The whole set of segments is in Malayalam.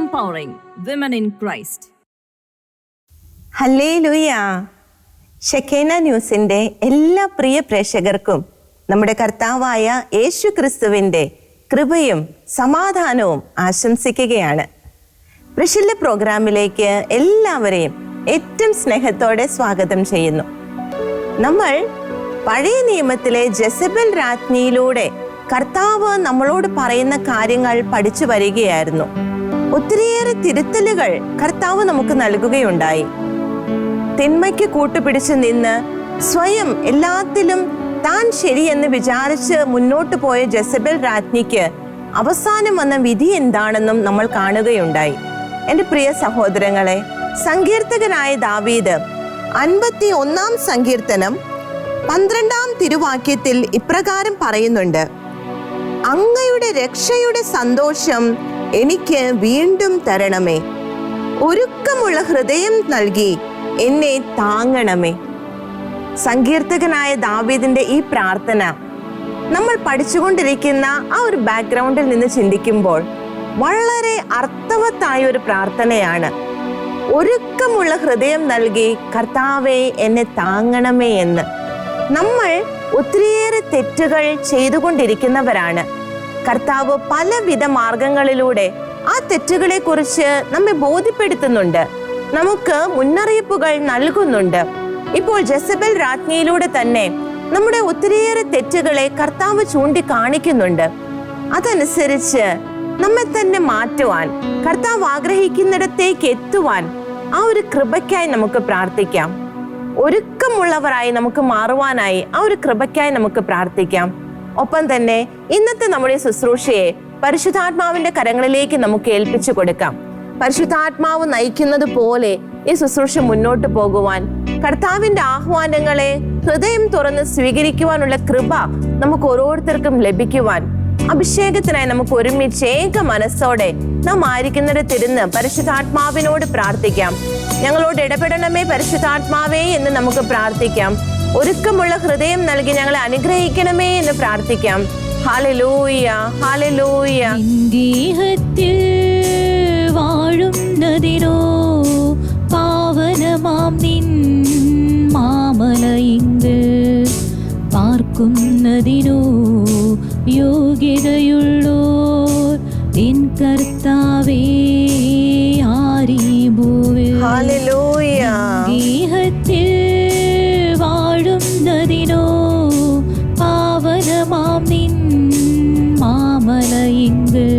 empowering women in Christ. Hallelujah. Shekinah ന്യൂസിൻ്റെ എല്ലാ പ്രിയ പ്രേക്ഷകർക്കും നമ്മുടെ കർത്താവായ യേശു ക്രിസ്തുവിൻ്റെ കൃപയും സമാധാനവും ആശംസിക്കുകയാണ്. പ്രശില്ല പ്രോഗ്രാമിലേക്ക് എല്ലാവരെയും ഏറ്റവും സ്നേഹത്തോടെ സ്വാഗതം ചെയ്യുന്നു. നമ്മൾ പഴയ നിയമത്തിലെ ജെസബൽ രാജ്ഞിയിലൂടെ കർത്താവ് നമ്മളോട് പറയുന്ന കാര്യങ്ങൾ പഠിച്ചു വരികയായിരുന്നു. ഒത്തിരിയേറെ തിരുത്തലുകൾ കർത്താവ് നമുക്ക് നൽകുകയുണ്ടായി. തിന്മയ്ക്ക് കൂട്ടുപിടിച്ച് നിന്ന് സ്വയം എല്ലാത്തിലും താൻ ശരിയെന്ന് വിചാരിച്ച് മുന്നോട്ട് പോയ ജെസബൽ രാജ്ഞിക്ക് അവസാനം വന്ന വിധി എന്താണെന്നും നമ്മൾ കാണുകയുണ്ടായി. എൻ്റെ പ്രിയ സഹോദരങ്ങളെ, സങ്കീർത്തകനായ ദാവീദ് 51 സങ്കീർത്തനം 12 തിരുവാക്യത്തിൽ ഇപ്രകാരം പറയുന്നുണ്ട്: അങ്ങയുടെ രക്ഷയുടെ സന്തോഷം എനിക്ക് വീണ്ടും തരണമേ, ഒരുക്കമുള്ള ഹൃദയം നൽകി എന്നെ താങ്ങണമേ. സങ്കീർത്തകനായ ദാവീദിന്റെ ഈ പ്രാർത്ഥന നമ്മൾ പഠിച്ചുകൊണ്ടിരിക്കുന്ന ആ ഒരു ബാക്ക്ഗ്രൗണ്ടിൽ നിന്ന് ചിന്തിക്കുമ്പോൾ വളരെ അർത്ഥവത്തായ ഒരു പ്രാർത്ഥനയാണ്. ഒരുക്കമുള്ള ഹൃദയം നൽകി കർത്താവേ എന്നെ താങ്ങണമേ എന്ന്. നമ്മൾ ഒത്തിരിയേറെ തെറ്റുകൾ ചെയ്തുകൊണ്ടിരിക്കുന്നവരാണ്. കർത്താവ് പലവിധ മാർഗങ്ങളിലൂടെ ആ തെറ്റുകളെ കുറിച്ച് നമ്മെ ബോധ്യപ്പെടുത്തുന്നുണ്ട്, നമുക്ക് മുന്നറിയിപ്പുകൾ നൽകുന്നുണ്ട്. ഇപ്പോൾ ജെസബൽ രാജ്ഞിയിലൂടെ തന്നെ നമ്മുടെ ഒത്തിരിയേറെ തെറ്റുകളെ കർത്താവ് ചൂണ്ടിക്കാണിക്കുന്നുണ്ട്. അതനുസരിച്ച് നമ്മെ തന്നെ മാറ്റുവാൻ, കർത്താവ് ആഗ്രഹിക്കുന്നിടത്തേക്ക് എത്തുവാൻ ആ ഒരു കൃപയ്ക്കായി നമുക്ക് പ്രാർത്ഥിക്കാം. ഒരുക്കമുള്ളവരായി നമുക്ക് മാറുവാനായി ആ ഒരു കൃപയ്ക്കായി നമുക്ക് പ്രാർത്ഥിക്കാം. ഒപ്പം തന്നെ ഇന്നത്തെ നമ്മുടെ ശുശ്രൂഷയെ പരിശുദ്ധാത്മാവിന്റെ കരങ്ങളിലേക്ക് നമുക്ക് ഏൽപ്പിച്ചു കൊടുക്കാം. പരിശുദ്ധാത്മാവ് നയിക്കുന്നത് പോലെ ഈ ശുശ്രൂഷ മുന്നോട്ട് പോകുവാൻ, കർത്താവിന്റെ ആഹ്വാനങ്ങളെ ഹൃദയം തുറന്ന് സ്വീകരിക്കുവാനുള്ള കൃപ നമുക്ക് ഓരോരുത്തർക്കും ലഭിക്കുവാൻ, അഭിഷേകത്തിനായി നമുക്ക് ഒരുമിച്ച് ഏക മനസ്സോടെ നാം ആയിരിക്കുന്നിടത്തിരുന്ന് പരിശുദ്ധാത്മാവിനോട് പ്രാർത്ഥിക്കാം. ഞങ്ങളോട് ഇടപെടണമേ പരിശുദ്ധാത്മാവേ എന്ന് നമുക്ക് പ്രാർത്ഥിക്കാം. ഒരുക്കമുള്ള ഹൃദയം നൽകി ഞങ്ങളെ അനുഗ്രഹിക്കണമേ എന്ന് പ്രാർത്ഥിക്കാം. Hallelujah, hallelujah. ഗീഹത്തിൽ വാഴുന്നതിനോ പാവനമാം നിൻ മാമലയിങ്കൽ പാർക്കുന്നതിനോ യോഗ്യതയുള്ളോർ എൻ കർത്താവേ ആരീഭൂവിൽ. ഹല്ലേലൂയ. ഗീഹത്തിൽ വാഴുന്നതിനോ പാവനമാം നിൻ മാമലയിങ്കൽ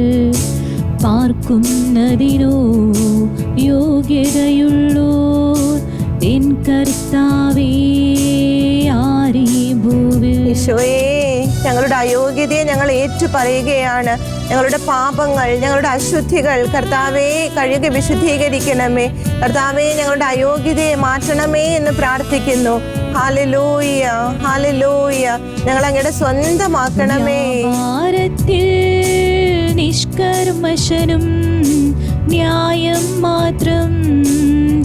പാർക്കുന്നതിനോ യോഗ്യതയുള്ളോർ എൻ കർത്താവേ ആരീഭൂവിൽ. ഈശോയേ, ഞങ്ങളുടെ അയോഗ്യതയെ ഞങ്ങൾ ഏറ്റു പറയുകയാണ്. ഞങ്ങളുടെ പാപങ്ങൾ, ഞങ്ങളുടെ അശുദ്ധികൾ കർത്താവേ കഴുകി വിശുദ്ധീകരിക്കണമേ. കർത്താവേ, ഞങ്ങളുടെ അയോഗ്യതയെ മാറ്റണമേ എന്ന് പ്രാർത്ഥിക്കുന്നു. Hallelujah, hallelujah. ഞങ്ങൾ അങ്ങയുടെ സ്വന്തമാക്കണമേ. ഭാരത്തിൽ നിഷ്കർമ്മശനും ന്യായം മാത്രം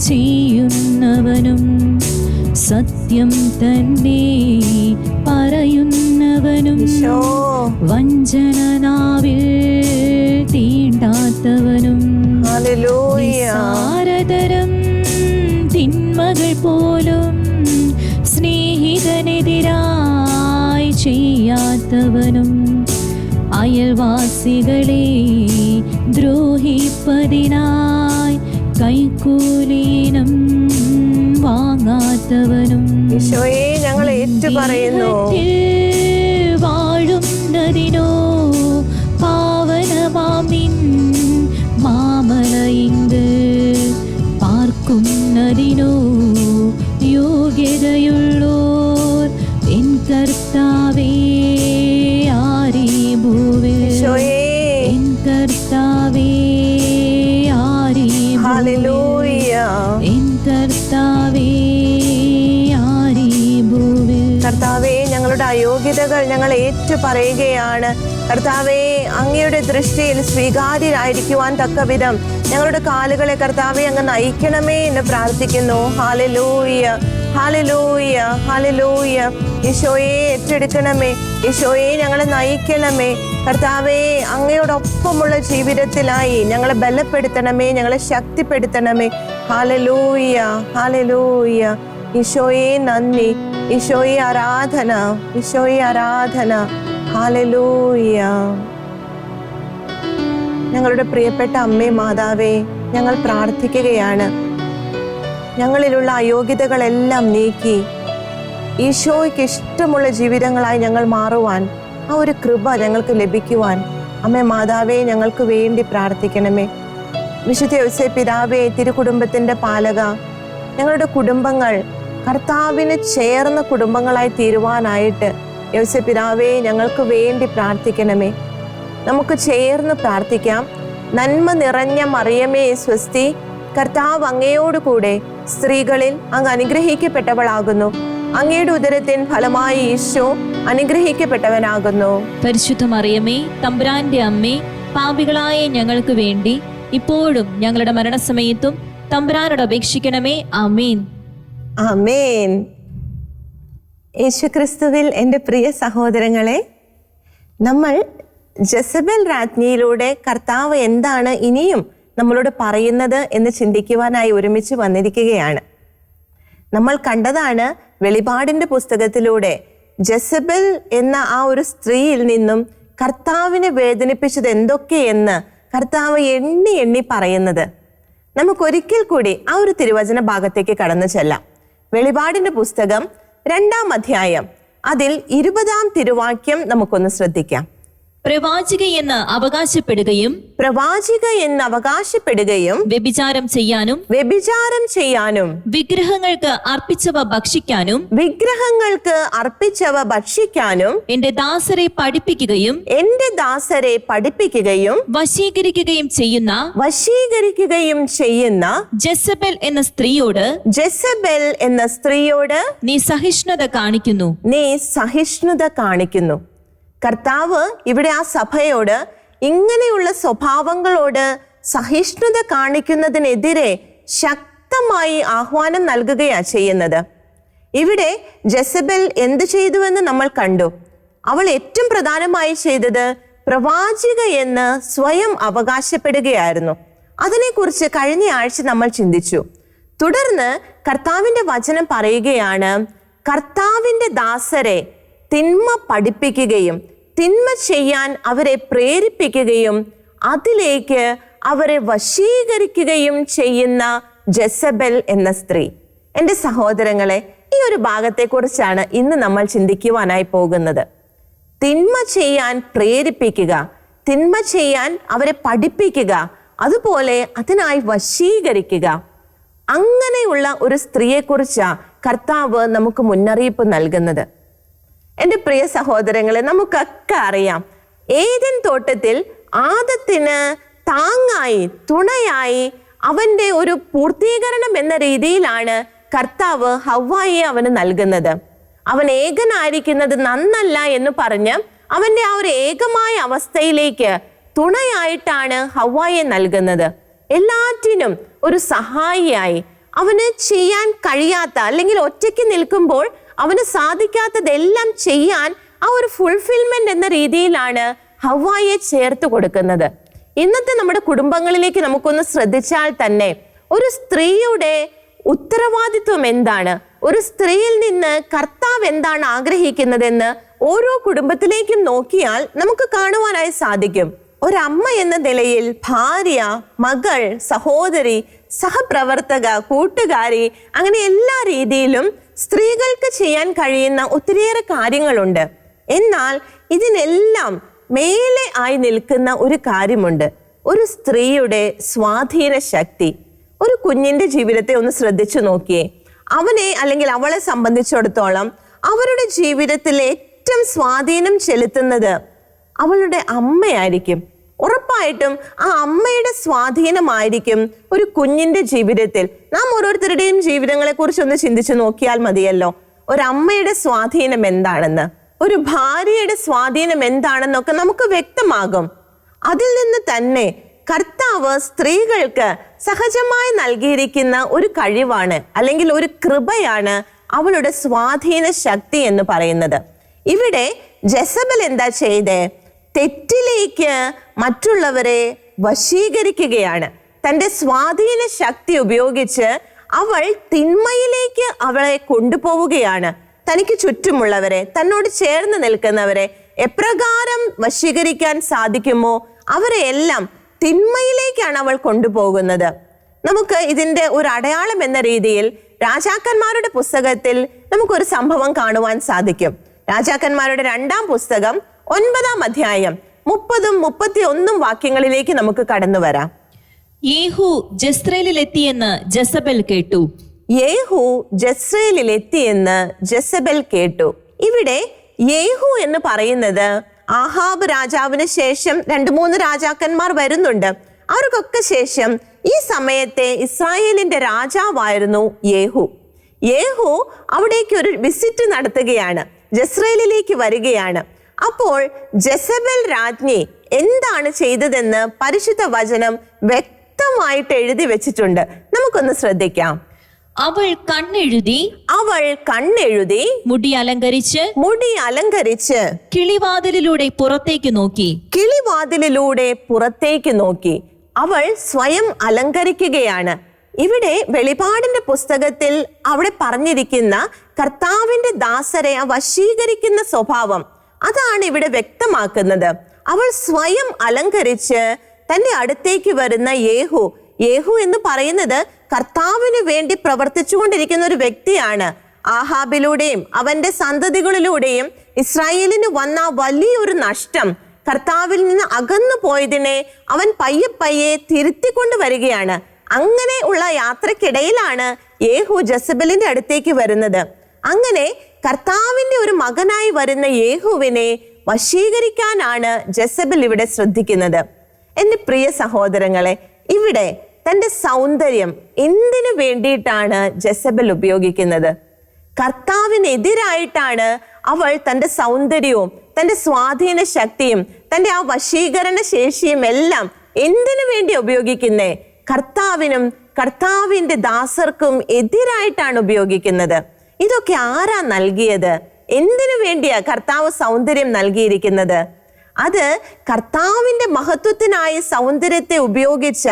ചെയ്യുന്നവനും സത്യം തന്നെ പറയുന്നവനും വഞ്ചന നാവിൽ തീണ്ടാത്തവനും നിസ്സാരതരം തിന്മകൾ പോലും സ്നേഹിതനെതിരായി ചെയ്യാത്തവനും അയൽവാസികളെ ദ്രോഹിപ്പതിനായി കൈക്കൂലീനം വാങ്ങാത്തവനും ഈശോയെ ഞങ്ങൾ ഏറ്റുപറയുന്നു. വാഴുന്നതിനോ പാവനമാം നിൻ മാമലയിങ്കൽ പാർക്കുന്നതിനോ യോഗ്യതയുള്ളോർ എൻ കർത്താവേ ആരീഭൂവിൽ. എൻ കർത്താവേ ആരീഭൂവിൽ. എൻ കർത്താവേ ആരീഭൂവിൽ. കർത്താവേ, ഞങ്ങളുടെ അയോഗ്യതകൾ ഞങ്ങൾ ഏറ്റു പറയുകയാണ്. കർത്താവേ, അങ്ങയുടെ ദൃഷ്ടിയിൽ സ്വീകാര്യരായിരിക്കുവാൻ തക്കവിധം ഞങ്ങളുടെ കാലുകളെ കർത്താവേ അങ്ങ് നയിക്കണമേ എന്ന് പ്രാർത്ഥിക്കുന്നു. Hallelujah, hallelujah, hallelujah. ഈശോയെ ഏറ്റെടുക്കണമേ. ഈശോയെ ഞങ്ങളെ നയിക്കണമേ കർത്താവേ. അങ്ങയോടൊപ്പമുള്ള ജീവിതത്തിലായി ഞങ്ങളെ ബലപ്പെടുത്തണമേ, ഞങ്ങളെ ശക്തിപ്പെടുത്തണമേ. Hallelujah, hallelujah. ഈശോയെ നന്ദി, ഈശോയെ ആരാധന, ഈശോയെ ആരാധന. ഹല്ലേലൂയ. ഞങ്ങളുടെ പ്രിയപ്പെട്ട അമ്മേ മാതാവേ, ഞങ്ങൾ പ്രാർത്ഥിക്കുകയാണ്. ഞങ്ങളിലുള്ള അയോഗ്യതകളെല്ലാം നീക്കി ഈശോയ്ക്ക് ഇഷ്ടമുള്ള ജീവിതങ്ങളായി ഞങ്ങൾ മാറുവാൻ ആ ഒരു കൃപ ഞങ്ങൾക്ക് ലഭിക്കുവാൻ അമ്മേ മാതാവേ ഞങ്ങൾക്ക് വേണ്ടി പ്രാർത്ഥിക്കണമേ. വിശുദ്ധ യോസേപ്പ് പിതാവേ, തിരുകുടുംബത്തിന്റെ പാലക, ഞങ്ങളുടെ കുടുംബങ്ങൾ കർത്താവിന് ചേർന്ന കുടുംബങ്ങളായി തീരുവാനായിട്ട് യോസേപ്പ് പിതാവേ ഞങ്ങൾക്ക് വേണ്ടി പ്രാർത്ഥിക്കണമേ. നമുക്ക് ചേർന്ന് പ്രാർത്ഥിക്കാം. നന്മ നിറഞ്ഞ മറിയമേ സ്വസ്തി, കർത്താവ് അങ്ങയോടുകൂടെ സ്ത്രീകളിൽ അങ്ങ് അനുഗ്രഹിക്കപ്പെട്ടവളാകുന്നു. അങ്ങയുടെ ഉദരത്തിൻ ഫലമായി ഈശോ അനുഗ്രഹിക്കപ്പെട്ടവനാകുന്നു. പരിശുദ്ധ മറിയമേ, തമ്പുരാന്റെ അമ്മേ, പാപികളായ ഞങ്ങൾക്ക് വേണ്ടി ഇപ്പോഴും ഞങ്ങളുടെ മരണസമയത്തും തമ്പുരാനോട് അപേക്ഷിക്കണമേ. ആമേൻ, ആമേൻ. യേശുക്രിസ്തുവിൽ എൻ്റെ പ്രിയ സഹോദരങ്ങളെ, നമ്മൾ ജെസബേൽ രാജ്ഞിയിലൂടെ കർത്താവ് എന്താണ് ഇനിയും നമ്മളോട് പറയുന്നത് എന്ന് ചിന്തിക്കുവാനായി ഒരുമിച്ച് വന്നിരിക്കുകയാണ്. നമ്മൾ കണ്ടതാണ് വെളിപാടിന്റെ പുസ്തകത്തിലൂടെ ജെസബേൽ എന്ന ആ ഒരു സ്ത്രീയിൽ നിന്നും കർത്താവിനെ വേദനിപ്പിച്ചത് എന്തൊക്കെയെന്ന് കർത്താവ് എണ്ണി എണ്ണി പറയുന്നത്. നമുക്കൊരിക്കൽ കൂടി ആ ഒരു തിരുവചന ഭാഗത്തേക്ക് കടന്നു ചെല്ലാം. വെളിപാടിന്റെ പുസ്തകം 2-ാം അധ്യായം, അതിൽ 20-ാം തിരുവാക്യം നമുക്കൊന്ന് ശ്രദ്ധിക്കാം. പ്രവാചിക എന്ന് അവകാശപ്പെടുകയും വ്യഭിചാരം ചെയ്യാനും വിഗ്രഹങ്ങൾക്ക് അർപ്പിച്ചവ ഭക്ഷിക്കാനും എന്റെ ദാസരെ പഠിപ്പിക്കുകയും വശീകരിക്കുകയും ചെയ്യുന്ന ജെസബേൽ എന്ന സ്ത്രീയോട് നീ സഹിഷ്ണുത കാണിക്കുന്നു. കർത്താവ് ഇവിടെ ആ സഭയോട് ഇങ്ങനെയുള്ള സ്വഭാവങ്ങളോട് സഹിഷ്ണുത കാണിക്കുന്നതിനെതിരെ ശക്തമായി ആഹ്വാനം നൽകുകയാണ് ചെയ്യുന്നത്. ഇവിടെ ജെസബേൽ എന്ത് ചെയ്തുവെന്ന് നമ്മൾ കണ്ടു. അവൾ ഏറ്റവും പ്രധാനമായി ചെയ്തത് പ്രവാചിക എന്ന് സ്വയം അവകാശപ്പെടുകയായിരുന്നു. അതിനെക്കുറിച്ച് കഴിഞ്ഞ ആഴ്ച നമ്മൾ ചിന്തിച്ചു. തുടർന്ന് കർത്താവിന്റെ വചനം പറയുകയാണ്, കർത്താവിന്റെ ദാസരെ തിന്മ പഠിപ്പിക്കുകയും തിന്മ ചെയ്യാൻ അവരെ പ്രേരിപ്പിക്കുകയും അതിലേക്ക് അവരെ വശീകരിക്കുകയും ചെയ്യുന്ന ജെസബേൽ എന്ന സ്ത്രീ. എൻ്റെ സഹോദരങ്ങളെ, ഈ ഒരു ഭാഗത്തെക്കുറിച്ചാണ് ഇന്ന് നമ്മൾ ചിന്തിക്കുവാനായി പോകുന്നത്. തിന്മ ചെയ്യാൻ പ്രേരിപ്പിക്കുക, തിന്മ ചെയ്യാൻ അവരെ പഠിപ്പിക്കുക, അതുപോലെ അതിനായി വശീകരിക്കുക. അങ്ങനെയുള്ള ഒരു സ്ത്രീയെക്കുറിച്ചാണ് കർത്താവ് നമുക്ക് മുന്നറിയിപ്പ് നൽകുന്നത്. എൻ്റെ പ്രിയ സഹോദരങ്ങളെ, നമുക്കൊക്കെ അറിയാം, ഏദൻ തോട്ടത്തിൽ ആദത്തിന് താങ്ങായി തുണയായി അവന്റെ ഒരു പൂർത്തീകരണം എന്ന രീതിയിലാണ് കർത്താവ് ഹവ്വായെ അവന് നൽകുന്നത്. അവൻ ഏകനായിരിക്കുന്നത് നന്നല്ല എന്ന് പറഞ്ഞ് അവന്റെ ആ ഒരു ഏകമായ അവസ്ഥയിലേക്ക് തുണയായിട്ടാണ് ഹവ്വായെ നൽകുന്നത്. എല്ലാറ്റിനും ഒരു സഹായിയായി, അവന് ചെയ്യാൻ കഴിയാത്ത അല്ലെങ്കിൽ ഒറ്റയ്ക്ക് നിൽക്കുമ്പോൾ അവന് സാധിക്കാത്തതെല്ലാം ചെയ്യാൻ ആ ഒരു ഫുൾഫിൽമെന്റ് എന്ന രീതിയിലാണ് ഹവ്വായെ ചേർത്ത് കൊടുക്കുന്നത്. ഇന്നത്തെ നമ്മുടെ കുടുംബങ്ങളിലേക്ക് നമുക്കൊന്ന് ശ്രദ്ധിച്ചാൽ തന്നെ ഒരു സ്ത്രീയുടെ ഉത്തരവാദിത്വം എന്താണ്, ഒരു സ്ത്രീയിൽ നിന്ന് കർത്താവ് എന്താണ് ആഗ്രഹിക്കുന്നതെന്ന് ഓരോ കുടുംബത്തിലേക്കും നോക്കിയാൽ നമുക്ക് കാണുവാനായി സാധിക്കും. ഒരമ്മ എന്ന നിലയിൽ ഭാര്യ, മകൾ, സഹോദരി, സഹപ്രവർത്തക, കൂട്ടുകാരി, അങ്ങനെ എല്ലാ രീതിയിലും സ്ത്രീകൾക്ക് ചെയ്യാൻ കഴിയുന്ന ഒത്തിരിയേറെ കാര്യങ്ങളുണ്ട്. എന്നാൽ ഇതിനെല്ലാം മേലെ ആയി നിൽക്കുന്ന ഒരു കാര്യമുണ്ട്, ഒരു സ്ത്രീയുടെ സ്വാധീന ശക്തി. ഒരു കുഞ്ഞിന്റെ ജീവിതത്തെ ഒന്ന് ശ്രദ്ധിച്ചു നോക്കിയേ. അവനെ അല്ലെങ്കിൽ അവളെ സംബന്ധിച്ചിടത്തോളം അവരുടെ ജീവിതത്തിൽ ഏറ്റവും സ്വാധീനം ചെലുത്തുന്നത് അവളുടെ അമ്മയായിരിക്കും. ഉറപ്പായിട്ടും ആ അമ്മയുടെ സ്വാധീനമായിരിക്കും ഒരു കുഞ്ഞിന്റെ ജീവിതത്തിൽ. നാം ഓരോരുത്തരുടെയും ജീവിതങ്ങളെ കുറിച്ച് ഒന്ന് ചിന്തിച്ചു നോക്കിയാൽ മതിയല്ലോ, ഒരമ്മയുടെ സ്വാധീനം എന്താണെന്ന്, ഒരു ഭാര്യയുടെ സ്വാധീനം എന്താണെന്നൊക്കെ നമുക്ക് വ്യക്തമാകും. അതിൽ നിന്ന് തന്നെ കർത്താവ് സ്ത്രീകൾക്ക് സഹജമായി നൽകിയിരിക്കുന്ന ഒരു കഴിവാണ് അല്ലെങ്കിൽ ഒരു കൃപയാണ് അവളുടെ സ്വാധീന ശക്തി എന്ന് പറയുന്നത്. ഇവിടെ ജെസബൽ എന്താ ചെയ്തേ? തെറ്റിലേക്ക് മറ്റുള്ളവരെ വശീകരിക്കുകയാണ്. തന്റെ സ്വാധീന ശക്തി ഉപയോഗിച്ച് അവൾ തിന്മയിലേക്ക് അവളെ കൊണ്ടുപോവുകയാണ്. തനിക്ക് ചുറ്റുമുള്ളവരെ, തന്നോട് ചേർന്ന് നിൽക്കുന്നവരെ എപ്രകാരം വശീകരിക്കാൻ സാധിക്കുമോ അവരെ എല്ലാം തിന്മയിലേക്കാണ് അവൾ കൊണ്ടുപോകുന്നത്. നമുക്ക് ഇതിന്റെ ഒരു അടയാളം എന്ന രീതിയിൽ രാജാക്കന്മാരുടെ പുസ്തകത്തിൽ നമുക്കൊരു സംഭവം കാണുവാൻ സാധിക്കും. രാജാക്കന്മാരുടെ 2-ാം പുസ്തകം 9-ാം അധ്യായം 30-31 വാക്യങ്ങളിലേക്ക് നമുക്ക് കടന്നു വരാം. യേഹൂ ജസ്രയേലിലെത്തിയെന്ന് ജെസബൽ കേട്ടു. യേഹൂ ജസ്രയേലിലെത്തിയെന്ന് ജെസബൽ കേട്ടു. ഇവിടെ യേഹൂ എന്ന് പറയുന്നത് ആഹാബ് രാജാവിന് ശേഷം 2-3 രാജാക്കന്മാർ വരുന്നുണ്ട്. അവർക്കൊക്കെ ശേഷം ഈ സമയത്തെ ഇസ്രായേലിന്റെ രാജാവായിരുന്നു യേഹൂ. യേഹൂ അവിടേക്ക് ഒരു വിസിറ്റ് നടത്തുകയാണ്, ജസ്രയേലിലേക്ക് വരികയാണ്. അപ്പോൾ ജെസബൽ രാജ്ഞി എന്താണ് ചെയ്തതെന്ന് പരിശുദ്ധ വചനം വ്യക്തമായിട്ട് എഴുതി വെച്ചിട്ടുണ്ട്. നമുക്കൊന്ന് ശ്രദ്ധിക്കാം. അവൾ കണ്ണെഴുതി മുടി അലങ്കരിച്ച് കിളിവാതിലിലൂടെ പുറത്തേക്ക് നോക്കി. അവൾ സ്വയം അലങ്കരിക്കുകയാണ്. ഇവിടെ വെളിപാടിന്റെ പുസ്തകത്തിൽ അവിടെ പറഞ്ഞിരിക്കുന്ന കർത്താവിന്റെ ദാസരെ വശീകരിക്കുന്ന സ്വഭാവം അതാണ് ഇവിടെ വ്യക്തമാക്കുന്നത്. അവൾ സ്വയം അലങ്കരിച്ച് തന്റെ അടുത്തേക്ക് വരുന്ന യേഹൂ എന്ന് പറയുന്നത് കർത്താവിന് വേണ്ടി പ്രവർത്തിച്ചുകൊണ്ടിരിക്കുന്ന ഒരു വ്യക്തിയാണ്. ആഹാബിലൂടെയും അവന്റെ സന്തതികളിലൂടെയും ഇസ്രായേലിന് വന്ന വലിയൊരു നഷ്ടം, കർത്താവിൽ നിന്ന് അകന്നു പോയതിനെ അവൻ പയ്യെ തിരുത്തിക്കൊണ്ട് വരികയാണ്. അങ്ങനെ ഉള്ള യാത്രക്കിടയിലാണ് യേഹൂ ജെസബലിന്റെ അടുത്തേക്ക് വരുന്നത്. അങ്ങനെ കർത്താവിന്റെ ഒരു മകനായി വരുന്ന യേഹൂവിനെ വശീകരിക്കാനാണ് ജെസബൽ ഇവിടെ ശ്രദ്ധിക്കുന്നത്. എന്റെ പ്രിയ സഹോദരങ്ങളെ, ഇവിടെ തന്റെ സൗന്ദര്യം എന്തിനു വേണ്ടിയിട്ടാണ് ജെസബൽ ഉപയോഗിക്കുന്നത്? കർത്താവിനെതിരായിട്ടാണ് അവൾ തന്റെ സൗന്ദര്യവും തന്റെ സ്വാധീന ശക്തിയും തന്റെ ആ വശീകരണ ശേഷിയും എല്ലാം എന്തിനു വേണ്ടി ഉപയോഗിക്കുന്നേ? കർത്താവിനും കർത്താവിന്റെ ദാസർക്കും എതിരായിട്ടാണ് ഉപയോഗിക്കുന്നത്. ഇതൊക്കെ ആരാ നൽകിയത്? എന്തിനു വേണ്ടിയാ കർത്താവ് സൗന്ദര്യം നൽകിയിരിക്കുന്നത്? അത് കർത്താവിന്റെ മഹത്വത്തിനായി സൗന്ദര്യത്തെ ഉപയോഗിച്ച,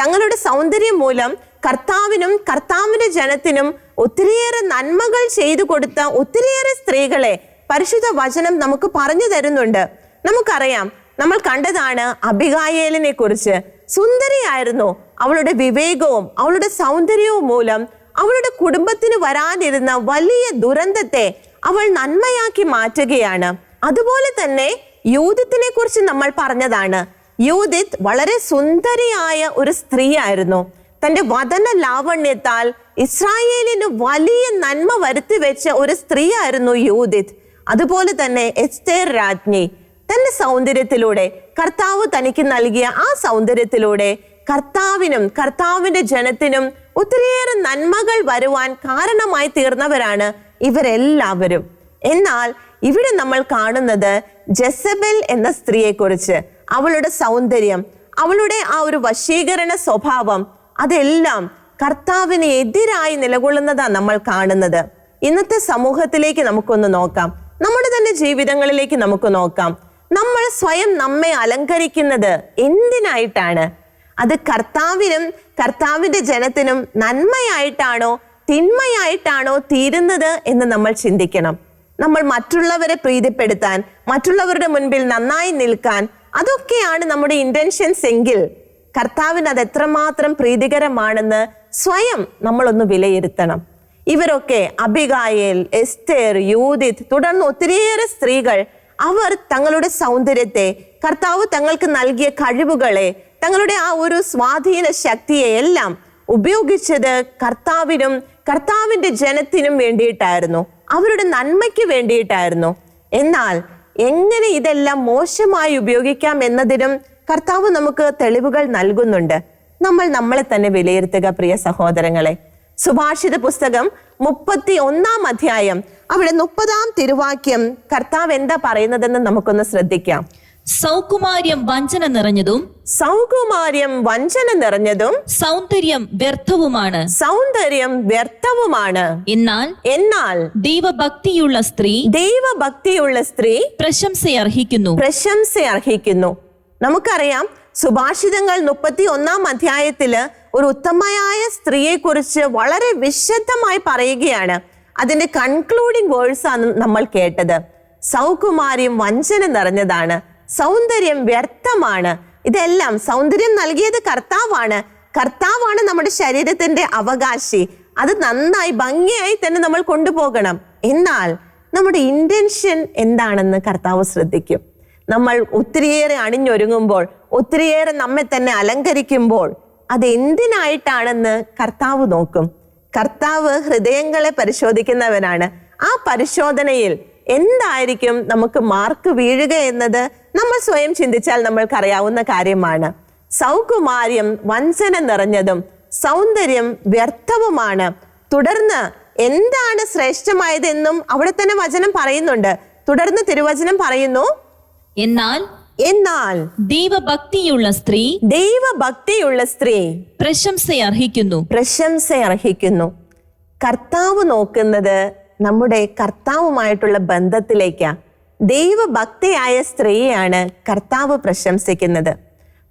തങ്ങളുടെ സൗന്ദര്യം മൂലം കർത്താവിനും കർത്താവിന്റെ ജനത്തിനും ഒത്തിരിയേറെ നന്മകൾ ചെയ്തു കൊടുത്ത ഒത്തിരിയേറെ സ്ത്രീകളെ പരിശുദ്ധ വചനം നമുക്ക് പറഞ്ഞു തരുന്നുണ്ട്. നമുക്കറിയാം, നമ്മൾ കണ്ടതാണ് അബിഗായേലിനെ കുറിച്ച്. സുന്ദരിയായിരുന്നു. അവളുടെ വിവേകവും അവളുടെ സൗന്ദര്യവും മൂലം അവളുടെ കുടുംബത്തിന് വരാനിരുന്ന വലിയ ദുരന്തത്തെ അവൾ നന്മയാക്കി മാറ്റുകയാണ്. അതുപോലെ തന്നെ യൂദിത്തിനെ കുറിച്ച് നമ്മൾ പറഞ്ഞതാണ്. യൂദിത്ത് വളരെ സുന്ദരിയായ ഒരു സ്ത്രീയായിരുന്നു. തന്റെ വദന ലാവണ്യത്താൽ ഇസ്രായേലിന് വലിയ നന്മ വരുത്തി വെച്ച ഒരു സ്ത്രീയായിരുന്നു യൂദിത്ത്. അതുപോലെ തന്നെ എസ്തേർ രാജ്ഞി തന്റെ സൗന്ദര്യത്തിലൂടെ, കർത്താവ് തനിക്ക് നൽകിയ ആ സൗന്ദര്യത്തിലൂടെ കർത്താവിനും കർത്താവിന്റെ ജനത്തിനും ഒത്തിരിയേറെ നന്മകൾ വരുവാൻ കാരണമായി തീർന്നവരാണ് ഇവരെല്ലാവരും. എന്നാൽ ഇവിടെ നമ്മൾ കാണുന്നത് ജെസബൽ എന്ന സ്ത്രീയെ കുറിച്ച്. അവളുടെ സൗന്ദര്യം, അവളുടെ ആ ഒരു വശീകരണ സ്വഭാവം, അതെല്ലാം കർത്താവിന് എതിരായി നിലകൊള്ളുന്നതാണ് നമ്മൾ കാണുന്നത്. ഇന്നത്തെ സമൂഹത്തിലേക്ക് നമുക്കൊന്ന് നോക്കാം, നമ്മുടെ തന്നെ ജീവിതങ്ങളിലേക്ക് നമുക്ക് നോക്കാം. നമ്മൾ സ്വയം നമ്മെ അലങ്കരിക്കുന്നത് എന്തിനായിട്ടാണ്? അത് കർത്താവിനും കർത്താവിന്റെ ജനത്തിനും നന്മയായിട്ടാണോ തിന്മയായിട്ടാണോ തീരുന്നത് എന്ന് നമ്മൾ ചിന്തിക്കണം. നമ്മൾ മറ്റുള്ളവരെ പ്രീതിപ്പെടുത്താൻ, മറ്റുള്ളവരുടെ മുൻപിൽ നന്നായി നിൽക്കാൻ, അതൊക്കെയാണ് നമ്മുടെ ഇന്റൻഷൻസ് എങ്കിൽ കർത്താവിന് അത് എത്രമാത്രം പ്രീതികരമാണെന്ന് സ്വയം നമ്മളൊന്ന് വിലയിരുത്തണം. ഇവരൊക്കെ അബിഗായേൽ, എസ്തേർ, യൂദിത്ത്, തുടർന്ന് ഒത്തിരിയേറെ സ്ത്രീകൾ, അവർ തങ്ങളുടെ സൗന്ദര്യത്തെ, കർത്താവ് തങ്ങൾക്ക് നൽകിയ കഴിവുകളെ, തങ്ങളുടെ ആ ഒരു സ്വാധീന ശക്തിയെ എല്ലാം ഉപയോഗിച്ചത് കർത്താവിനും കർത്താവിന്റെ ജനത്തിനും വേണ്ടിയിട്ടായിരുന്നു, അവരുടെ നന്മയ്ക്ക് വേണ്ടിയിട്ടായിരുന്നു. എന്നാൽ എങ്ങനെ ഇതെല്ലാം മോശമായി ഉപയോഗിക്കാം എന്നതിനും കർത്താവ് നമുക്ക് തെളിവുകൾ നൽകുന്നുണ്ട്. നമ്മൾ നമ്മളെ തന്നെ വിലയിരുത്തുക പ്രിയ സഹോദരങ്ങളെ. സുഭാഷിത പുസ്തകം 31-ാം അധ്യായം അവിടെ 30-ാം തിരുവാക്യം കർത്താവ് എന്താ പറയുന്നതെന്ന് നമുക്കൊന്ന് ശ്രദ്ധിക്കാം. സൗകുമാര്യം വഞ്ചന നിറഞ്ഞതും സൗകുമാര്യം വഞ്ചന നിറഞ്ഞതും സൗന്ദര്യം വ്യർത്ഥവുമാണ്. സൗന്ദര്യം വ്യർത്ഥവുമാണ്. എന്നാൽ ദൈവഭക്തിയുള്ള സ്ത്രീ പ്രശംസയർഹിക്കുന്നു. നമുക്കറിയാം, സുഭാഷിതങ്ങൾ 31 അധ്യായത്തില് ഒരു ഉത്തമയായ സ്ത്രീയെ കുറിച്ച് വളരെ വിശദമായി പറയുകയാണ്. അതിന്റെ കൺക്ലൂഡിംഗ് വേഴ്സ് ആണ് നമ്മൾ കേട്ടത്. സൗകുമാര്യം വഞ്ചന നിറഞ്ഞതാണ്, സൗന്ദര്യം വ്യർത്ഥമാണ്. ഇതെല്ലാം സൗന്ദര്യം നൽകിയത് കർത്താവാണ് നമ്മുടെ ശരീരത്തിന്റെ അവകാശി. അത് നന്നായി ഭംഗിയായി തന്നെ നമ്മൾ കൊണ്ടുപോകണം. എന്നാൽ നമ്മുടെ ഇന്റൻഷൻ എന്താണെന്ന് കർത്താവ് ശ്രദ്ധിക്കും. നമ്മൾ ഒത്തിരിയേറെ അണിഞ്ഞൊരുങ്ങുമ്പോൾ, ഒത്തിരിയേറെ നമ്മെ തന്നെ അലങ്കരിക്കുമ്പോൾ അത് എന്തിനായിട്ടാണെന്ന് കർത്താവ് നോക്കും. കർത്താവ് ഹൃദയങ്ങളെ പരിശോധിക്കുന്നവനാണ്. ആ പരിശോധനയിൽ എന്തായിരിക്കും നമുക്ക് മാർക്ക് വീഴുക എന്നത് നമ്മൾ സ്വയം ചിന്തിച്ചാൽ നമ്മൾക്കറിയാവുന്ന കാര്യമാണ്. സൗകുമാര്യം വഞ്ചന നിറഞ്ഞതും സൗന്ദര്യം വ്യർത്ഥവുമാണ്. തുടർന്ന് എന്താണ് ശ്രേഷ്ഠമായതെന്നും അവിടെ തന്നെ വചനം പറയുന്നുണ്ട്. തുടർന്ന് തിരുവചനം പറയുന്നു, എന്നാൽ ദൈവഭക്തിയുള്ള സ്ത്രീ പ്രശംസയർഹിക്കുന്നു. കർത്താവ് നോക്കുന്നത് നമ്മുടെ കർത്താവുമായിട്ടുള്ള ബന്ധത്തിലേക്കാ. ദൈവഭക്തിയായ സ്ത്രീയാണ് കർത്താവ് പ്രശംസിക്കുന്നത്.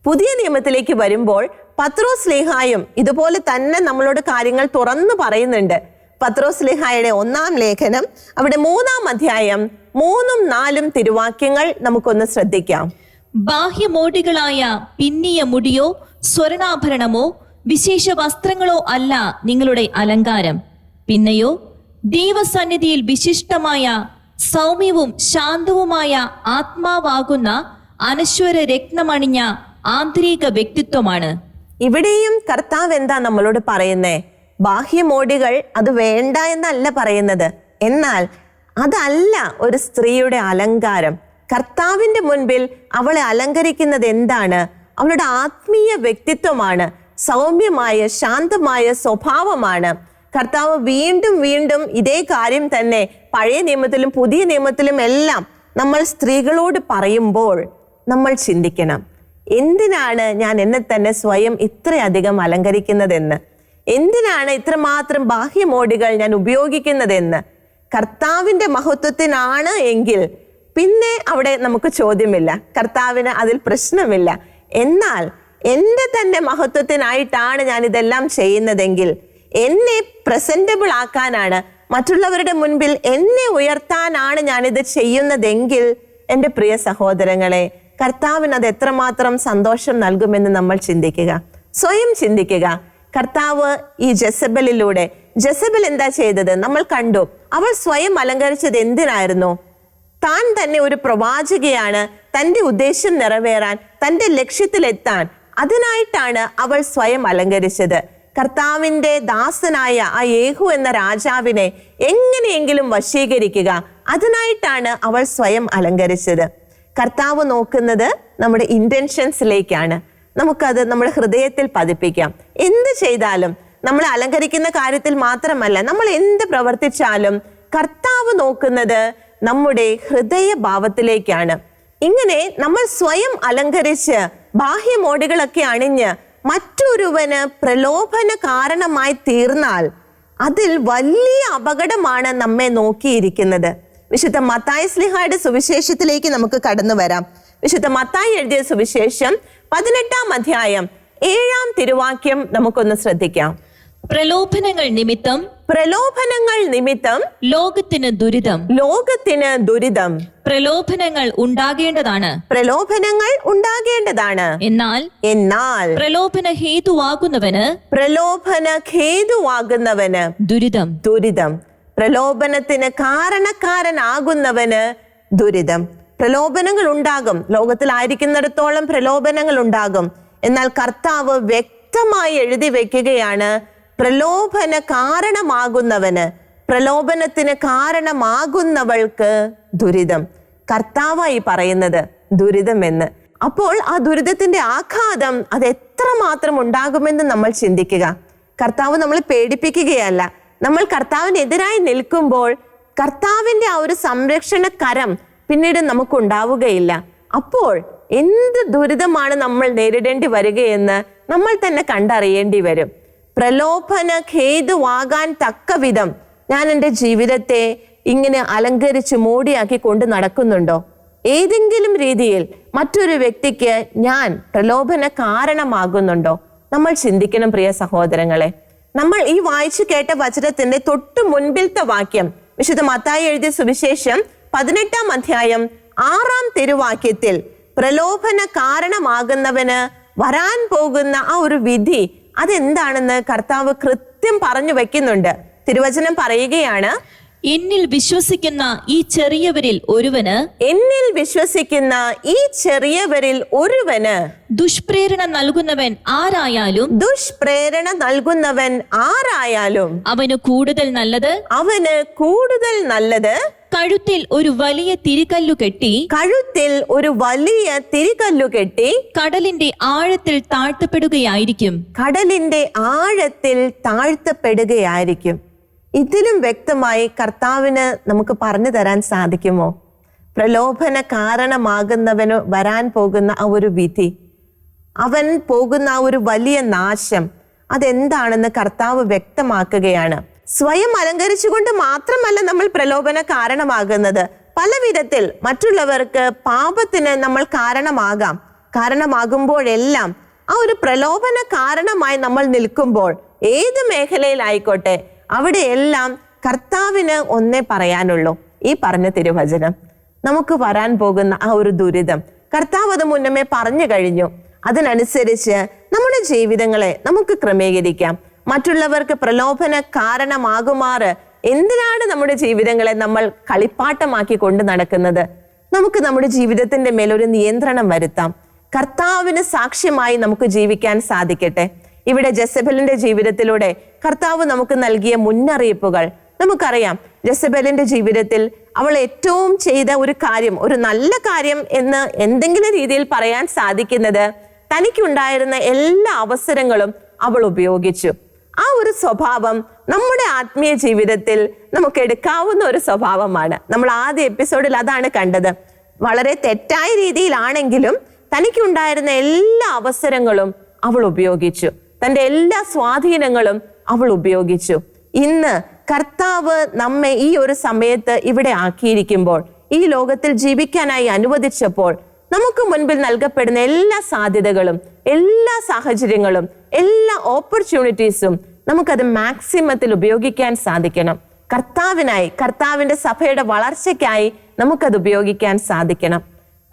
പുതിയ നിയമത്തിലേക്ക് വരുമ്പോൾ പത്രോസ് ശ്ലീഹായും ഇതുപോലെ തന്നെ നമ്മളോട് കാര്യങ്ങൾ തുറന്നു പറയുന്നുണ്ട്. പത്രോസ് ശ്ലീഹായുടെ 1-ാം ലേഖനം, അവിടെ 3-ാം അധ്യായം 3-4 തിരുവാക്യങ്ങൾ നമുക്കൊന്ന് ശ്രദ്ധിക്കാം. ബാഹ്യമോടികളായ പിന്നിയ മുടിയോ സ്വർണാഭരണമോ വിശേഷ വസ്ത്രങ്ങളോ അല്ല നിങ്ങളുടെ അലങ്കാരം. പിന്നെയോ ദൈവസന്നിധിയിൽ വിശിഷ്ടമായ സൗമ്യവും ശാന്തവുമായ ആത്മാവാകുന്ന അനശ്വര രത്നമണിഞ്ഞ ആന്തരിക വ്യക്തിത്വമാണ്. ഇവിടെയും കർത്താവ് എന്താ നമ്മളോട് പറയുന്നേ? ബാഹ്യമോടികൾ അത് വേണ്ട എന്നല്ല പറയുന്നത്. എന്നാൽ അതല്ല ഒരു സ്ത്രീയുടെ അലങ്കാരം. കർത്താവിന്റെ മുൻപിൽ അവളെ അലങ്കരിക്കുന്നത് എന്താണ്? അവളുടെ ആത്മീയ വ്യക്തിത്വമാണ്, സൗമ്യമായ ശാന്തമായ സ്വഭാവമാണ്. കർത്താവ് വീണ്ടും വീണ്ടും ഇതേ കാര്യം തന്നെ പഴയ നിയമത്തിലും പുതിയ നിയമത്തിലും എല്ലാം നമ്മൾ സ്ത്രീകളോട് പറയുമ്പോൾ നമ്മൾ ചിന്തിക്കണം, എന്തിനാണ് ഞാൻ എന്നെ തന്നെ സ്വയം ഇത്രയധികം അലങ്കരിക്കുന്നതെന്ന്? എന്തിനാണ് ഇത്രമാത്രം ബാഹ്യമോടികൾ ഞാൻ ഉപയോഗിക്കുന്നതെന്ന്? കർത്താവിന്റെ മഹത്വത്തിനാണ് എങ്കിൽ പിന്നെ അവിടെ നമുക്ക് ചോദ്യമില്ല, കർത്താവിന് അതിൽ പ്രശ്നമില്ല. എന്നാൽ എൻ്റെ തന്നെ മഹത്വത്തിനായിട്ടാണ് ഞാൻ ഇതെല്ലാം ചെയ്യുന്നതെങ്കിൽ, എന്നെ പ്രസന്റബിൾ ആക്കാനാണ്, മറ്റുള്ളവരുടെ മുൻപിൽ എന്നെ ഉയർത്താനാണ് ഞാനിത് ചെയ്യുന്നതെങ്കിൽ, എൻ്റെ പ്രിയ സഹോദരങ്ങളെ, കർത്താവിന് അത് എത്രമാത്രം സന്തോഷം നൽകുമെന്ന് നമ്മൾ ചിന്തിക്കുക, സ്വയം ചിന്തിക്കുക. കർത്താവ് ഈ ജെസബൽ എന്താ ചെയ്തത് നമ്മൾ കണ്ടു. അവൾ സ്വയം അലങ്കരിച്ചത് എന്തിനായിരുന്നു? താൻ തന്നെ ഒരു പ്രവാചകയാണ്, തൻ്റെ ഉദ്ദേശം നിറവേറാൻ, തൻ്റെ ലക്ഷ്യത്തിലെത്താൻ, അതിനായിട്ടാണ് അവൾ സ്വയം അലങ്കരിച്ചത്. കർത്താവിന്റെ ദാസനായ ആ യേഹു എന്ന രാജാവിനെ എങ്ങനെയെങ്കിലും വശീകരിക്കുക, അതിനായിട്ടാണ് അവൾ സ്വയം അലങ്കരിച്ചത്. കർത്താവ് നോക്കുന്നത് നമ്മുടെ ഇന്റൻഷൻസിലേക്കാണ്. നമുക്കത് നമ്മുടെ ഹൃദയത്തിൽ പതിപ്പിക്കാം. എന്ത് ചെയ്താലും, നമ്മൾ അലങ്കരിക്കുന്ന കാര്യത്തിൽ മാത്രമല്ല, നമ്മൾ എന്ത് പ്രവർത്തിച്ചാലും കർത്താവ് നോക്കുന്നത് നമ്മുടെ ഹൃദയഭാവത്തിലേക്കാണ്. ഇങ്ങനെ നമ്മൾ സ്വയം അലങ്കരിച്ച് ബാഹ്യമോടികളൊക്കെ അണിഞ്ഞ് മറ്റൊരുവന് പ്രലോഭന കാരണമായി തീർന്നാൽ അതിൽ വലിയ അപകടമാണ് നമ്മെ നോക്കിയിരിക്കുന്നത്. വിശുദ്ധ മത്തായി ശ്ലീഹായുടെ സുവിശേഷത്തിലേക്ക് നമുക്ക് കടന്നു വരാം. വിശുദ്ധ മത്തായി എഴുതിയ സുവിശേഷം 18-ാം അധ്യായം 7-ാം തിരുവാക്യം നമുക്കൊന്ന് ശ്രദ്ധിക്കാം. പ്രലോഭനങ്ങൾ നിമിത്തം ലോകത്തിന് ദുരിതം. പ്രലോഭനങ്ങൾ ഉണ്ടാകേണ്ടതാണ്. എന്നാൽ പ്രലോഭന ഹേതുവാകുന്നവന് ദുരിതം. പ്രലോഭനത്തിന് കാരണക്കാരനാകുന്നവന് ദുരിതം. പ്രലോഭനങ്ങൾ ഉണ്ടാകും, ലോകത്തിലായിരിക്കുന്നിടത്തോളം പ്രലോഭനങ്ങൾ ഉണ്ടാകും. എന്നാൽ കർത്താവ് വ്യക്തമായി എഴുതി വെക്കുകയാണ്, പ്രലോഭന കാരണമാകുന്നവന്, പ്രലോഭനത്തിന് കാരണമാകുന്നവൾക്ക് ദുരിതം. കർത്താവായി പറയുന്നത് ദുരിതം എന്ന്. അപ്പോൾ ആ ദുരിതത്തിന്റെ ആഘാതം അത് എത്രമാത്രം ഉണ്ടാകുമെന്ന് നമ്മൾ ചിന്തിക്കുക. കർത്താവ് നമ്മളെ പേടിപ്പിക്കുകയല്ല. നമ്മൾ കർത്താവിനെതിരായി നിൽക്കുമ്പോൾ കർത്താവിന്റെ ആ ഒരു സംരക്ഷണ കരം പിന്നീട് നമുക്കുണ്ടാവുകയില്ല. അപ്പോൾ എന്ത് ദുരിതമാണ് നമ്മൾ നേരിടേണ്ടി വരികയെന്ന് നമ്മൾ തന്നെ കണ്ടറിയേണ്ടി വരും. പ്രലോഭന ഹേതുവാകാൻ തക്ക വിധം ഞാൻ എൻ്റെ ജീവിതത്തെ ഇങ്ങനെ അലങ്കരിച്ച് മോടിയാക്കി കൊണ്ട് നടക്കുന്നുണ്ടോ? ഏതെങ്കിലും രീതിയിൽ മറ്റൊരു വ്യക്തിക്ക് ഞാൻ പ്രലോഭന കാരണമാകുന്നുണ്ടോ? നമ്മൾ ചിന്തിക്കണം പ്രിയ സഹോദരങ്ങളെ. നമ്മൾ ഈ വായിച്ചു കേട്ട വചനത്തിന്റെ തൊട്ടു മുൻപിലത്തെ വാക്യം വിശുദ്ധ മത്തായി എഴുതിയ സുവിശേഷം 18-ാം അധ്യായം 6-ാം തിരുവാക്യത്തിൽ പ്രലോഭന കാരണമാകുന്നവന് വരാൻ പോകുന്ന ആ ഒരു വിധി അതെന്താണെന്ന് കർത്താവ് കൃത്യം പറഞ്ഞു വെക്കുന്നുണ്ട്. തിരുവചനം പറയുകയാണ്, എന്നിൽ വിശ്വസിക്കുന്ന ഈ ചെറിയവരിൽ ഒരുവന് ദുഷ്പ്രേരണ നൽകുന്നവൻ ആരായാലും അവന് കൂടുതൽ നല്ലത് കഴുത്തിൽ ഒരു വലിയ തിരികല്ലു കെട്ടി കടലിന്റെ ആഴത്തിൽ താഴ്ത്തപ്പെടുകയായിരിക്കും. ഇതിലും വ്യക്തമായി കർത്താവിന് നമുക്ക് പറഞ്ഞു തരാൻ സാധിക്കുമോ? പ്രലോഭന കാരണമാകുന്നവന് വരാൻ പോകുന്ന ആ ഒരു വിധി, അവൻ പോകുന്ന ആ ഒരു വലിയ നാശം അതെന്താണെന്ന് കർത്താവ് വ്യക്തമാക്കുകയാണ്. സ്വയം അലങ്കരിച്ചുകൊണ്ട് മാത്രമല്ല നമ്മൾ പ്രലോഭന കാരണമാകുന്നത്. പല വിധത്തിൽ മറ്റുള്ളവർക്ക് പാപത്തിന് നമ്മൾ കാരണമാകുമ്പോഴെല്ലാം ആ ഒരു പ്രലോഭന കാരണമായി നമ്മൾ നിൽക്കുമ്പോൾ ഏത് മേഖലയിലായിക്കോട്ടെ അവിടെയെല്ലാം കർത്താവിന് ഒന്നേ പറയാനുള്ളൂ, ഈ പറഞ്ഞ തിരുവചനം. നമുക്ക് വരാൻ പോകുന്ന ആ ഒരു ദുരിതം കർത്താവ് അത് മുന്നമേ പറഞ്ഞു കഴിഞ്ഞു. അതിനനുസരിച്ച് നമ്മുടെ ജീവിതങ്ങളെ നമുക്ക് ക്രമീകരിക്കാം. മറ്റുള്ളവർക്ക് പ്രലോഭന കാരണമാകുമാറ് എന്തിനാണ് നമ്മുടെ ജീവിതങ്ങളെ നമ്മൾ കളിപ്പാട്ടമാക്കി കൊണ്ട് നടക്കുന്നത്? നമുക്ക് നമ്മുടെ ജീവിതത്തിന്റെ മേലൊരു നിയന്ത്രണം വരുത്താം. കർത്താവിന് സാക്ഷ്യമായി നമുക്ക് ജീവിക്കാൻ സാധിക്കട്ടെ. ഇവിടെ ജെസബലിന്റെ ജീവിതത്തിലൂടെ കർത്താവ് നമുക്ക് നൽകിയ മുന്നറിയിപ്പുകൾ നമുക്കറിയാം. ജെസബലിന്റെ ജീവിതത്തിൽ അവൾ ഏറ്റവും ചെയ്ത ഒരു കാര്യം, ഒരു നല്ല കാര്യം എന്ന് എന്തെങ്കിലും രീതിയിൽ പറയാൻ സാധിക്കുന്നത്, തനിക്കുണ്ടായിരുന്ന എല്ലാ അവസരങ്ങളും അവൾ ഉപയോഗിച്ചു. ആ ഒരു സ്വഭാവം നമ്മുടെ ആത്മീയ ജീവിതത്തിൽ നമുക്ക് എടുക്കാവുന്ന ഒരു സ്വഭാവമാണ്. നമ്മൾ ആദ്യ എപ്പിസോഡിൽ അതാണ് കണ്ടത്. വളരെ തെറ്റായ രീതിയിലാണെങ്കിലും തനിക്കുണ്ടായിരുന്ന എല്ലാ അവസരങ്ങളും അവൾ ഉപയോഗിച്ചു. തന്റെ എല്ലാ സ്വാധീനങ്ങളും അവൾ ഉപയോഗിച്ചു. ഇന്ന് കർത്താവ് നമ്മെ ഈ ഒരു സമയത്ത് ഇവിടെ ആക്കിയിരിക്കുമ്പോൾ, ഈ ലോകത്തിൽ ജീവിക്കാനായി അനുവദിച്ചപ്പോൾ, നമുക്ക് മുൻപിൽ നൽകപ്പെടുന്ന എല്ലാ സാധ്യതകളും, എല്ലാ സാഹചര്യങ്ങളും, എല്ലാ ഓപ്പർച്യൂണിറ്റീസും നമുക്കത് മാക്സിമത്തിൽ ഉപയോഗിക്കാൻ സാധിക്കണം. കർത്താവിനായി, കർത്താവിന്റെ സഭയുടെ വളർച്ചയ്ക്കായി നമുക്കത് ഉപയോഗിക്കാൻ സാധിക്കണം.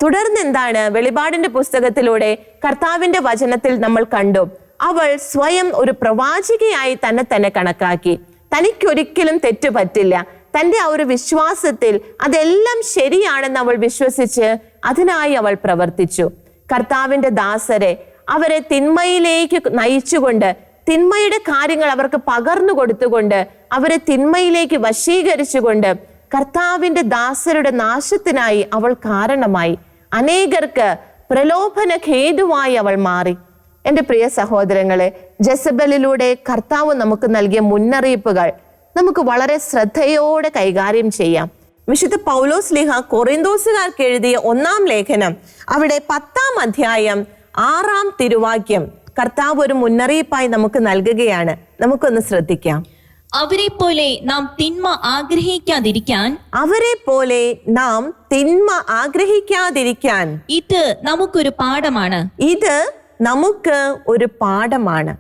തുടർന്ന് എന്താണ്? വെളിപാടിന്റെ പുസ്തകത്തിലൂടെ കർത്താവിന്റെ വചനത്തിൽ നമ്മൾ കണ്ടു, അവൾ സ്വയം ഒരു പ്രവാചികയായി തന്നെ കണക്കാക്കി. തനിക്കൊരിക്കലും തെറ്റുപറ്റില്ല. തന്റെ ആ ഒരു വിശ്വാസത്തിൽ അതെല്ലാം ശരിയാണെന്ന് അവൾ വിശ്വസിച്ച് അതിനായി അവൾ പ്രവർത്തിച്ചു. കർത്താവിന്റെ ദാസരെ അവരെ തിന്മയിലേക്ക് നയിച്ചുകൊണ്ട്, തിന്മയുടെ കാര്യങ്ങൾ അവർക്ക് പകർന്നു കൊടുത്തുകൊണ്ട്, അവരെ തിന്മയിലേക്ക് വശീകരിച്ചുകൊണ്ട് കർത്താവിന്റെ ദാസരുടെ നാശത്തിനായി അവൾ കാരണമായി. അനേകർക്ക് പ്രലോഭന ഹേതുവായി അവൾ മാറി. എൻ്റെ പ്രിയ സഹോദരങ്ങളെ, ജെസബലിലൂടെ കർത്താവ് നമുക്ക് നൽകിയ മുന്നറിയിപ്പുകൾ നമുക്ക് വളരെ ശ്രദ്ധയോടെ കൈകാര്യം ചെയ്യാം. വിശുദ്ധ പൗലോസ്ലീഹ കൊറിന്തോസുകാർക്ക് എഴുതിയ 1-ാം ലേഖനം, അവിടെ 10-ാം അധ്യായം 6-ാം തിരുവാക്യം കർത്താവ് ഒരു മുന്നറിയിപ്പായി നമുക്ക് നൽകുകയാണ്. നമുക്കൊന്ന് ശ്രദ്ധിക്കാം. അവരെ പോലെ നാം തിന്മ ആഗ്രഹിക്കാതിരിക്കാൻ ഇത് നമുക്കൊരു പാഠമാണ്.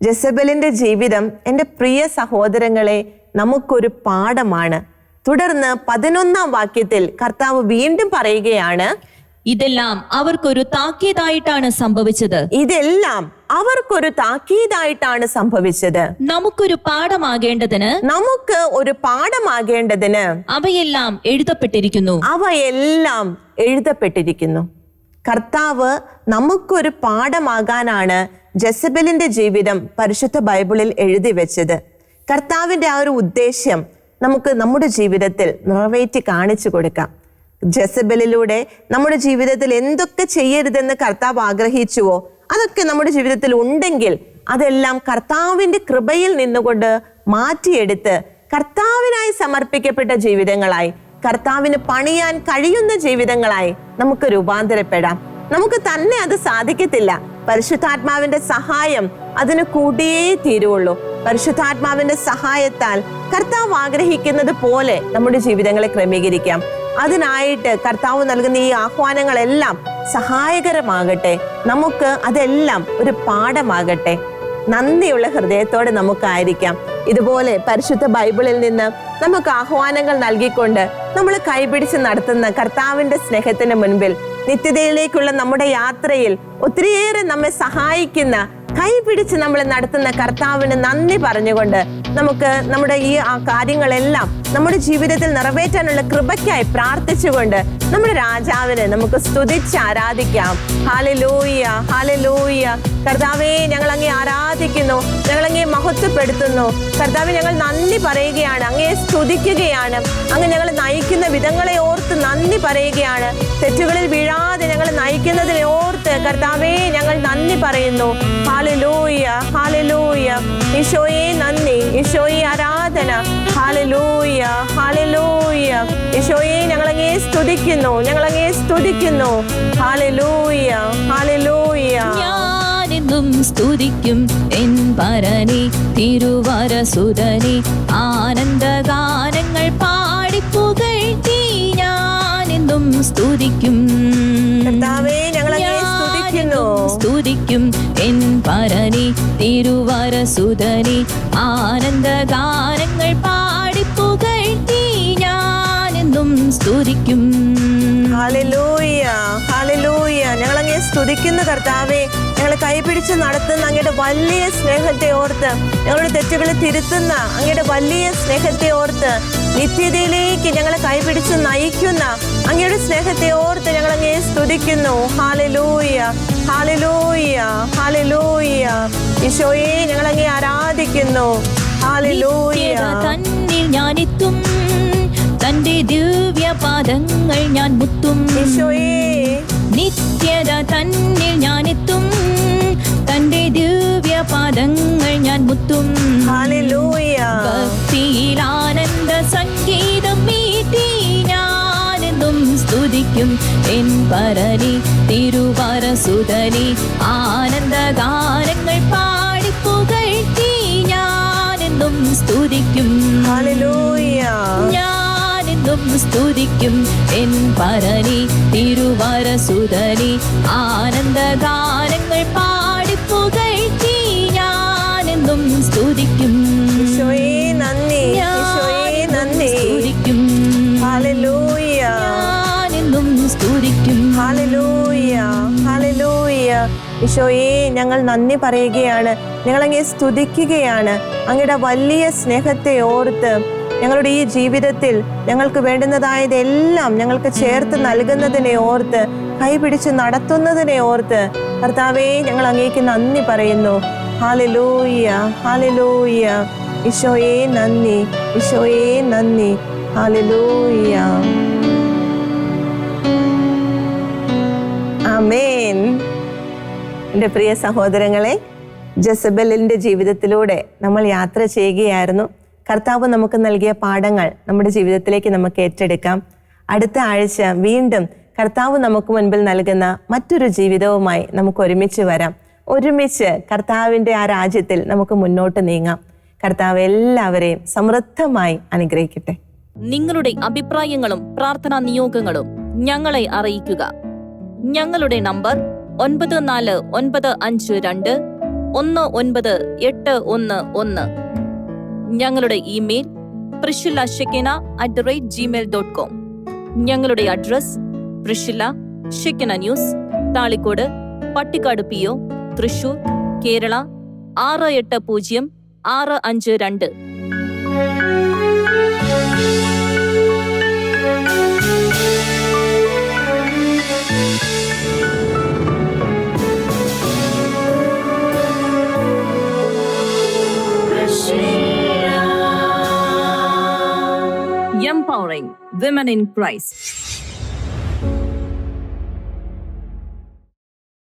ജെസബലിന്റെ ജീവിതം എൻ്റെ പ്രിയ സഹോദരങ്ങളെ നമുക്കൊരു പാഠമാണ്. തുടർന്ന് 11-ാം വാക്യത്തിൽ കർത്താവ് വീണ്ടും പറയുകയാണ്, ഇതെല്ലാം അവർക്കൊരു താക്കീതായിട്ടാണ് സംഭവിച്ചത്. നമുക്കൊരു പാഠമാകേണ്ടതിന് അവയെല്ലാം എഴുതപ്പെട്ടിരിക്കുന്നു. കർത്താവ് നമുക്കൊരു പാഠമാകാനാണ് ജെസബലിന്റെ ജീവിതം പരിശുദ്ധ ബൈബിളിൽ എഴുതി വെച്ചത്. കർത്താവിന്റെ ആ ഒരു ഉദ്ദേശ്യം നമുക്ക് നമ്മുടെ ജീവിതത്തിൽ നിറവേറ്റി കാണിച്ചു കൊടുക്കാം. ജെസബലിലൂടെ നമ്മുടെ ജീവിതത്തിൽ എന്തൊക്കെ ചെയ്യരുതെന്ന് കർത്താവ് ആഗ്രഹിച്ചുവോ അതൊക്കെ നമ്മുടെ ജീവിതത്തിൽ ഉണ്ടെങ്കിൽ അതെല്ലാം കർത്താവിന്റെ കൃപയിൽ നിന്നുകൊണ്ട് മാറ്റിയെടുത്ത് കർത്താവിനായി സമർപ്പിക്കപ്പെട്ട ജീവിതങ്ങളായി, കർത്താവിന് പണിയാൻ കഴിയുന്ന ജീവിതങ്ങളായി നമുക്ക് രൂപാന്തരപ്പെടാം. നമുക്ക് തന്നെ അത് സാധിക്കത്തില്ല. പരിശുദ്ധാത്മാവിന്റെ സഹായം അതിന് കൂടിയേ തീരുള്ളൂ. പരിശുദ്ധാത്മാവിന്റെ സഹായത്താൽ കർത്താവ് ആഗ്രഹിക്കുന്നത് പോലെ നമ്മുടെ ജീവിതങ്ങളെ ക്രമീകരിക്കാം. അതിനായിട്ട് കർത്താവ് നൽകുന്ന ഈ ആഹ്വാനങ്ങളെല്ലാം സഹായകരമാകട്ടെ. നമുക്ക് അതെല്ലാം ഒരു പാഠമാകട്ടെ. നന്ദിയുള്ള ഹൃദയത്തോടെ നമുക്കായിരിക്കാം. ഇതുപോലെ പരിശുദ്ധ ബൈബിളിൽ നിന്ന് നമുക്ക് ആഹ്വാനങ്ങൾ നൽകിക്കൊണ്ട് നമ്മൾ കൈപിടിച്ച് നടത്തുന്ന കർത്താവിന്റെ സ്നേഹത്തിന് മുൻപിൽ നിത്യതയിലേക്കുള്ള നമ്മുടെ യാത്രയിൽ ഒത്തിരിയേറെ നമ്മെ സഹായിക്കുന്ന, കൈപിടിച്ച് നമ്മൾ നടത്തുന്ന കർത്താവിന് നന്ദി പറഞ്ഞുകൊണ്ട് നമുക്ക് നമ്മുടെ ഈ കാര്യങ്ങളെല്ലാം നമ്മുടെ ജീവിതത്തിൽ നിറവേറ്റാനുള്ള കൃപയ്ക്കായി പ്രാർത്ഥിച്ചുകൊണ്ട് നമ്മുടെ രാജാവിനെ നമുക്ക് സ്തുതിച്ച് ആരാധിക്കാം. Hallelujah, hallelujah. കർത്താവേ, ഞങ്ങൾ അങ്ങേ ആരാധിക്കുന്നു, ഞങ്ങൾ അങ്ങേ മഹത്വപ്പെടുത്തുന്നു. കർത്താവേ, ഞങ്ങൾ നന്ദി പറയുകയാണ്, അങ്ങയെ സ്തുതിക്കുകയാണ്. അങ്ങ് ഞങ്ങളെ നയിക്കുന്ന വിധങ്ങളെ ഓർത്ത് നന്ദി പറയുകയാണ്. തെറ്റുകളിൽ വീഴാതെ ഞങ്ങളെ നയിക്കുന്നതിനെ ഓർത്ത് കർത്താവേ ഞങ്ങൾ നന്ദി പറയുന്നു. Hallelujah, hallelujah. ഈശോയെ നന്ദി, ഈശോയെ ആരാധന. Hallelujah, hallelujah. ഈശോയെ ഞങ്ങൾ അങ്ങയെ സ്തുതിക്കുന്നു, ഞങ്ങൾ അങ്ങയെ സ്തുതിക്കുന്നു. Hallelujah, hallelujah. ഞാനെന്നും സ്തുതിക്കും എൻ പരനെ, തിരുവരസുതനെ. ആനന്ദഗാനങ്ങൾ പാടിപ്പുകഴ്ത്തി ഞാനെന്നും സ്തുതിക്കും. കർത്താവേ, ഞങ്ങൾ അങ്ങയെ സ്തുതിക്കുന്നു, സ്തുതിക്കും എൻ പരനെ, തിരുവരസുതനെ. ആനന്ദഗാനങ്ങൾ പാടിപ്പുകഴ്ത്തി ഞാനെന്നും സ്തുതിക്കും. Hallelujah, hallelujah. ഞങ്ങൾ അങ്ങയെ സ്തുതിക്കുന്നു കർത്താവേ. ഞങ്ങളെ കൈപിടിച്ച് നടത്തുന്ന അങ്ങയുടെ വലിയ സ്നേഹത്തെ ഓർത്ത്, ഞങ്ങളുടെ തെറ്റുകളെ തിരുത്തുന്ന അങ്ങയുടെ വലിയ സ്നേഹത്തെ ഓർത്ത്, നിത്യതയിലേക്ക് ഞങ്ങളെ കൈപിടിച്ച് നയിക്കുന്ന അങ്ങയുടെ സ്നേഹത്തെ ഓർത്ത് ഞങ്ങൾ അങ്ങയെ സ്തുതിക്കുന്നു. Hallelujah, hallelujah, hallelujah. ഈശോയെ ഞങ്ങൾ അങ്ങയെ ആരാധിക്കുന്നു. ഹല്ലേലൂയ. തന്നിൽ ഞാനെത്തും, തന്റെ ദിവ്യപാദങ്ങൾ ഞാൻ മുത്തും. ഈശോയെ, നിത്യത തന്നിൽ ഞാനെത്തും, തന്റെ ദിവ്യപാദങ്ങൾ ഞാൻ മുത്തും. ഹല്ലേലൂയ. ഭക്തിയിൽ ആനന്ദ സംഗീതം മീട്ടി ഞാനെന്നും സ്തുതിക്കും എൻ പരനെ, തിരുവരസുതനെ. ആനന്ദഗാനങ്ങൾ പാടിപ്പുകഴ്ത്തി ഞാനെന്നും സ്തുതിക്കും. ഹല്ലേലൂയ. ഞാനെന്നും സ്തുതിക്കും എൻ പരനെ, തിരുവരസുതനെ. ആനന്ദഗാനങ്ങൾ പാടിപ്പുകഴ്ത്തി ഞാനെന്നും സ്തുതിക്കും. ഈശോയെ നന്ദി, ഈശോയെ നന്ദി. സ്തുതിക്കും. ഹല്ലേലൂയ, ഞാനെന്നും സ്തുതിക്കും. Hallelujah, hallelujah. ഈശോയെ ഞങ്ങൾ നന്ദി പറയുകയാണ്, ഞങ്ങൾ അങ്ങയെ സ്തുതിക്കുകയാണ്. അങ്ങയുടെ വലിയ സ്നേഹത്തെ ഓർത്ത് ഞങ്ങളുടെ ഈ ജീവിതത്തിൽ ഞങ്ങൾക്ക് വേണ്ടുന്നതായതെല്ലാം ഞങ്ങൾക്ക് ചേർത്ത് നൽകുന്നതിനെ ഓർത്ത്, കൈപിടിച്ച് നടത്തുന്നതിനെ ഓർത്ത് കർത്താവേ ഞങ്ങൾ അങ്ങേക്ക് നന്ദി പറയുന്നു. Hallelujah, hallelujah. ഈശോയെ നന്ദി, ഈശോയെ നന്ദി. ഹല്ലേലൂയ. ആമേൻ. എൻ്റെ പ്രിയ സഹോദരങ്ങളെ, ജസബലിന്റെ ജീവിതത്തിലൂടെ നമ്മൾ യാത്ര ചെയ്യുകയായിരുന്നു. കർത്താവ് നമുക്ക് നൽകിയ പാഠങ്ങൾ നമ്മുടെ ജീവിതത്തിലേക്ക് നമുക്ക് ഏറ്റെടുക്കാം. അടുത്ത ആഴ്ച വീണ്ടും കർത്താവ് നമുക്ക് മുൻപിൽ നൽകുന്ന മറ്റൊരു ജീവിതവുമായി നമുക്ക് ഒരുമിച്ച് വരാം. ഒരുമിച്ച് കർത്താവിൻ്റെ ആ രാജ്യത്തിൽ നമുക്ക് മുന്നോട്ട് നീങ്ങാം. കർത്താവ് എല്ലാവരെയും സമൃദ്ധമായി അനുഗ്രഹിക്കട്ടെ. നിങ്ങളുടെ അഭിപ്രായങ്ങളും പ്രാർത്ഥനാ നിയോഗങ്ങളും ഞങ്ങളെ അറിയിക്കുക. ഞങ്ങളുടെ നമ്പർ 9495219811. ഞങ്ങളുടെ ഇമെയിൽ priscilla@gmail.com. ഞങ്ങളുടെ address പ്രിഷില്ല Shekinah news, Thalikkode, Pattikkad PO, Thrissur, Kerala 680652. Empowering women in Christ.